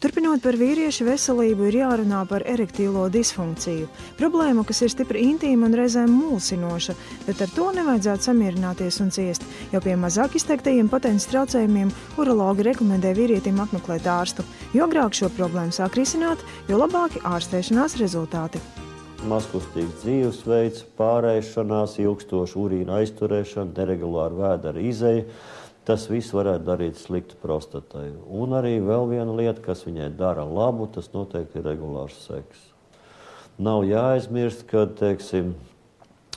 Turpinot par vīriešu veselību, ir jārunā par erektīlo disfunkciju. Problēmu, kas ir stipri intīma un reizēm mulsinoša, bet ar to nevajadzētu samierināties un ciest. Jau pie mazāk izteiktajiem potences traucējumiem urologi rekomendē vīrietim apmeklēt ārstu. Jo agrāk šo problēmu sāk risināt, jo labāki ārstēšanās rezultāti. Mazkustīgs dzīvesveids, pārēšanās, ilgstoša urīna aizturēšana, neregulāra vēdera izeja. Tas viss varētu darīt sliktu prostatai. Un arī vēl viena lieta, kas viņai dara labu, tas noteikti ir regulārs seks. Nav jāaizmirst, ka, teiksim,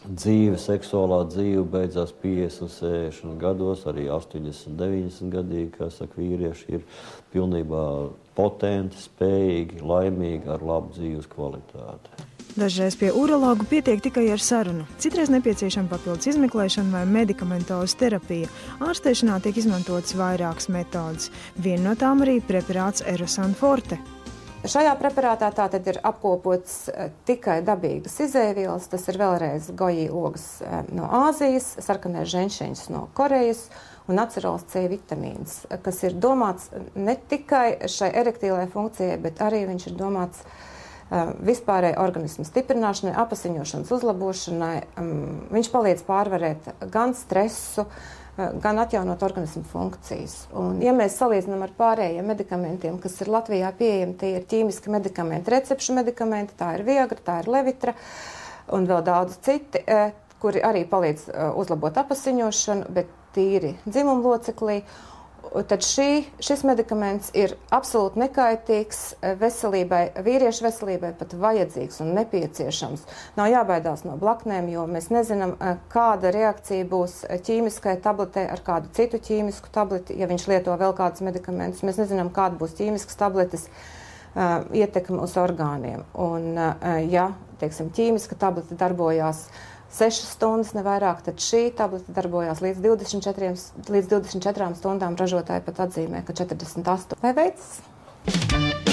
seksuālā dzīve beidzās 50, 60 gados, arī 80, 90 gadīgi, kā saka, vīrieši ir pilnībā potenti, spējīgi, laimīgi, ar labu dzīves kvalitāti. Dažreiz pie urologa pietiek tikai ar sarunu. Citreiz nepieciešama papildus izmeklēšana vai medikamentoza terapija. Ārstēšanā tiek izmantotas vairākas metodas. Viena no tām arī preparāts Erosan Forte. Šajā preparātā tātad ir apkopots tikai dabīgas izēvielas. Tas ir vēlreiz goji ogas no Āzijas, sarkanais ženšeņš no Korejas un acerols C vitamīns, kas ir domāts ne tikai šai erektīlai funkcijai, bet arī viņš ir domāts vispārēji organismu stiprināšanai, apasiņošanas uzlabošanai. Viņš palīdz pārvarēt gan stresu, gan atjaunot organismu funkcijas. Un, ja mēs salīdzinām ar pārējiem medikamentiem, kas ir Latvijā pieejami, tie ir ķīmiski medikamenti, recepšu medikamenti, tā ir Viagra, tā ir Levitra un vēl daudz citi, kuri arī palīdz uzlabot apasiņošanu, bet tīri dzimumloceklī. Tad šis medikaments ir absolūti nekaitīgs veselībai, vīriešu veselībai pat vajadzīgs un nepieciešams. Nav jābaidās no blaknēm, jo mēs nezinām, kāda reakcija būs ķīmiskai tabletei ar kādu citu ķīmisku tableti, ja viņš lieto vēl kādus medikamentus. Mēs nezinām, kāda būs ķīmiskas tabletes ietekme uz orgāniem. Un, ja, teiksim, ķīmiska tablete darbojās 6 stundas, nevairāk, tad šī tablete darbojās līdz 24 stundām. Ražotāji pat atzīmē, ka 48. Vai veicas?